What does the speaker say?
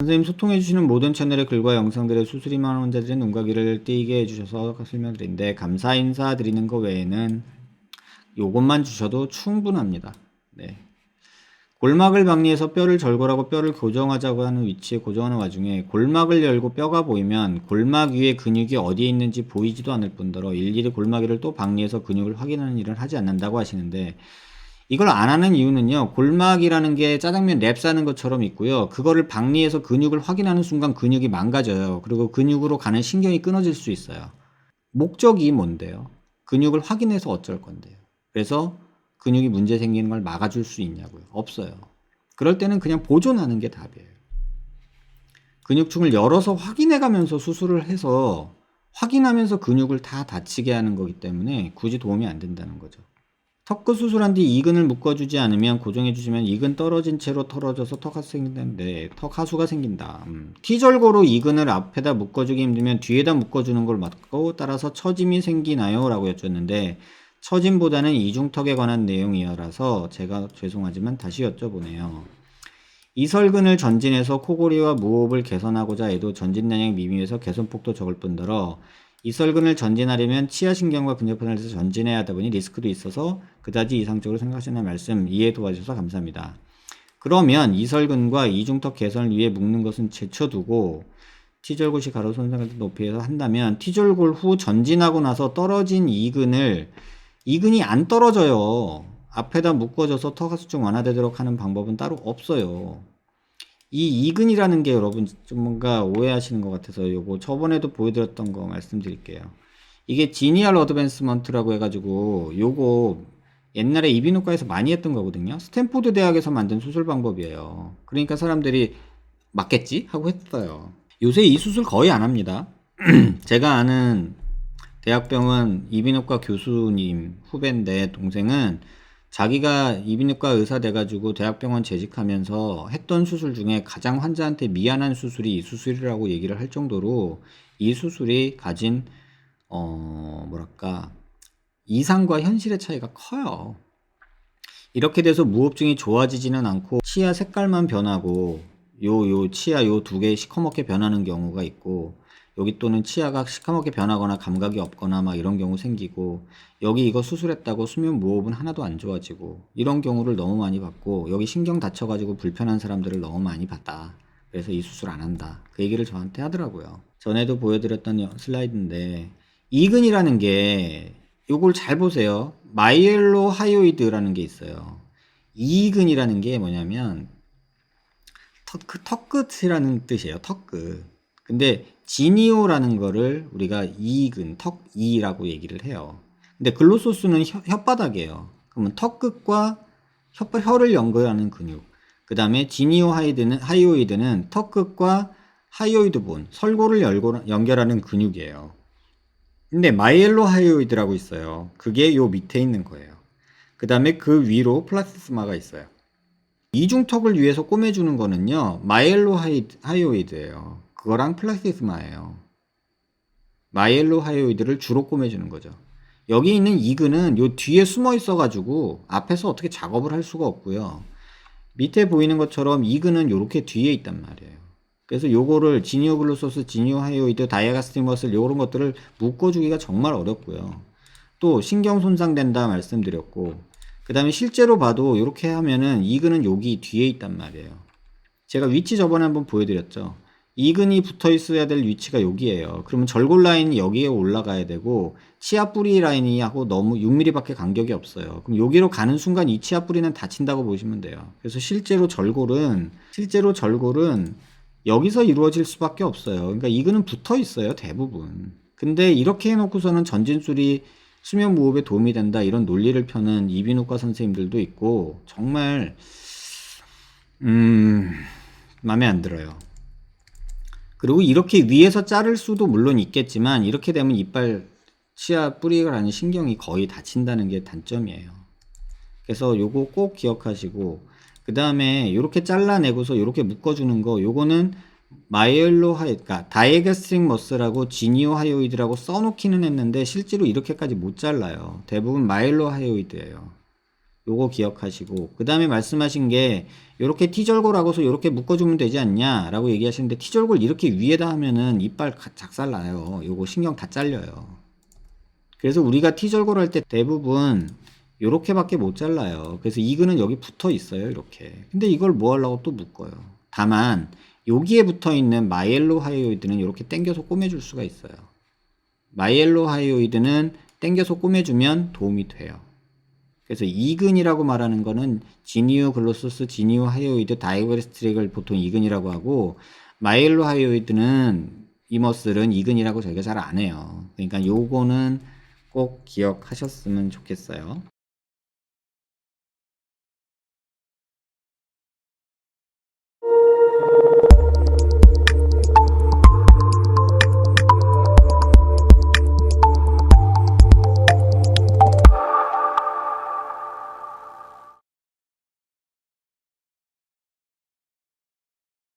선생님, 소통해주시는 모든 채널의 글과 영상들의 수술이 많은 환자들의 눈과 귀를 띄게 해주셔서 설명드리는데, 감사 인사 드리는 거 외에는 요것만 주셔도 충분합니다. 네. 골막을 박리해서 뼈를 절골하고 뼈를 고정하자고 하는 위치에 고정하는 와중에 골막을 열고 뼈가 보이면 골막 위에 근육이 어디에 있는지 보이지도 않을 뿐더러 일일이 골막 위를 또 박리해서 근육을 확인하는 일을 하지 않는다고 하시는데, 이걸 안 하는 이유는요, 골막이라는 게 짜장면 랩 싸는 것처럼 있고요, 그거를 박리해서 근육을 확인하는 순간 근육이 망가져요. 그리고 근육으로 가는 신경이 끊어질 수 있어요. 목적이 뭔데요? 근육을 확인해서 어쩔 건데요. 그래서 근육이 문제 생기는 걸 막아줄 수 있냐고요? 없어요. 그럴 때는 그냥 보존하는 게 답이에요. 근육층을 열어서 확인해 가면서 수술을 해서 확인하면서 근육을 다 다치게 하는 거기 때문에 굳이 도움이 안 된다는 거죠. 턱끝 수술한 뒤 이근을 묶어주지 않으면, 고정해주시면 이근 떨어진 채로 털어져서 턱하수 생긴다는데, 턱하수가 생긴다. T절고로 이근을 앞에다 묶어주기 힘들면 뒤에다 묶어주는 걸 맞고, 따라서 처짐이 생기나요? 라고 여쭈었는데, 처짐보다는 이중턱에 관한 내용이어라서 제가 죄송하지만 다시 여쭤보네요. 이설근을 전진해서 코골이와 무호흡을 개선하고자 해도 전진난약 미미해서 개선폭도 적을 뿐더러, 이설근을 전진하려면 치아신경과 근육판을 해서 전진해야 하다 보니 리스크도 있어서 그다지 이상적으로 생각하시는 말씀 이해 도와주셔서 감사합니다. 그러면 이설근과 이중턱 개선을 위해 묶는 것은 제쳐두고 T절골시 가로 손상을 높이해서 한다면, T절골 후 전진하고 나서 떨어진 이근이 안 떨어져요. 앞에다 묶어줘서 턱하수증 완화되도록 하는 방법은 따로 없어요. 이 이근이라는 게 여러분 좀 뭔가 오해하시는 것 같아서 요거 저번에도 보여드렸던 거 말씀드릴게요. 이게 지니얼 어드밴스먼트라고 해가지고 요거 옛날에 이비인후과에서 많이 했던 거거든요. 스탠포드 대학에서 만든 수술 방법이에요. 그러니까 사람들이 맞겠지? 하고 했어요. 요새 이 수술 거의 안 합니다. 제가 아는 대학병원 이비인후과 교수님 후배인데, 동생은 자기가 이비인후과 의사 돼가지고 대학병원 재직하면서 했던 수술 중에 가장 환자한테 미안한 수술이 이 수술이라고 얘기를 할 정도로 이 수술이 가진 뭐랄까, 이상과 현실의 차이가 커요. 이렇게 돼서 무호흡증이 좋아지지는 않고 치아 색깔만 변하고 요 치아 요 두 개 시커멓게 변하는 경우가 있고, 여기 또는 치아가 시커멓게 변하거나 감각이 없거나 막 이런 경우 생기고, 여기 이거 수술했다고 수면 무호흡은 하나도 안 좋아지고, 이런 경우를 너무 많이 봤고, 여기 신경 다쳐가지고 불편한 사람들을 너무 많이 봤다. 그래서 이 수술 안 한다. 그 얘기를 저한테 하더라고요. 전에도 보여드렸던 슬라이드인데, 이근이라는 게 요걸 잘 보세요. 마이엘로 하이오이드라는 게 있어요. 이근이라는 게 뭐냐면 턱끝이라는 뜻이에요. 턱끝. 근데 지니오라는 거를 우리가 이근, 턱이라고 얘기를 해요. 근데 글로소스는 혓바닥이에요. 그러면 턱끝과 혀를 연결하는 근육. 그 다음에 지니오 하이오이드는 턱끝과 하이오이드 본, 설고를 연결하는 근육이에요. 근데 마이엘로 하이오이드라고 있어요. 그게 요 밑에 있는 거예요. 그 다음에 그 위로 플라스마가 있어요. 이중턱을 위해서 꼬매주는 거는요, 마이엘로 하이오이드예요. 그거랑 플라스마예요. 마이엘로 하이오이드를 주로 꼬매주는 거죠. 여기 있는 이근은 요 뒤에 숨어 있어가지고 앞에서 어떻게 작업을 할 수가 없고요. 밑에 보이는 것처럼 이근은 요렇게 뒤에 있단 말이에요. 그래서 요거를 지니오글로소스, 지니오하이오이드, 다이아가스틱 머슬 요런 것들을 묶어주기가 정말 어렵고요. 또 신경 손상된다 말씀드렸고, 그 다음에 실제로 봐도 이렇게 하면은 이근은 여기 뒤에 있단 말이에요. 제가 위치 저번에 한번 보여드렸죠. 이근이 붙어 있어야 될 위치가 여기에요. 그러면 절골 라인이 여기에 올라가야 되고, 치아 뿌리 라인이 하고 너무 6mm 밖에 간격이 없어요. 그럼 여기로 가는 순간 이 치아 뿌리는 다친다고 보시면 돼요. 그래서 실제로 절골은 여기서 이루어질 수밖에 없어요. 그러니까 이근은 붙어 있어요, 대부분. 근데 이렇게 해놓고서는 전진술이 수면 무호흡에 도움이 된다, 이런 논리를 펴는 이비인후과 선생님들도 있고, 정말 마음에 안 들어요. 그리고 이렇게 위에서 자를 수도 물론 있겠지만, 이렇게 되면 이빨 치아 뿌리가 가는 신경이 거의 다친다는 게 단점이에요. 그래서 요거 꼭 기억하시고, 그 다음에 요렇게 잘라내고서 요렇게 묶어주는 거, 요거는 그러니까 다이애가스틱 머슬하고 지니오 하이오이드라고 써놓기는 했는데 실제로 이렇게까지 못 잘라요. 대부분 마이엘로 하이오이드예요. 요거 기억하시고, 그 다음에 말씀하신 게 요렇게 T절골하고서 요렇게 묶어주면 되지 않냐 라고 얘기하시는데, T절골 이렇게 위에다 하면은 이빨 작살 나요. 요거 신경 다 잘려요. 그래서 우리가 T절골 할 때 대부분 요렇게밖에 못 잘라요. 그래서 이근은 여기 붙어 있어요, 이렇게. 근데 이걸 뭐 하려고 또 묶어요. 다만 여기에 붙어 있는 마이엘로 하이오이드는 이렇게 당겨서 꼬매줄 수가 있어요. 마이엘로 하이오이드는 당겨서 꼬매주면 도움이 돼요. 그래서 이근이라고 말하는 거는 지니오 글로소스, 지니오 하이오이드, 다이버스트릭을 보통 이근이라고 하고, 마이엘로 하이오이드는 이머슬은 이근이라고 저희가 잘 안 해요. 그러니까 요거는 꼭 기억하셨으면 좋겠어요.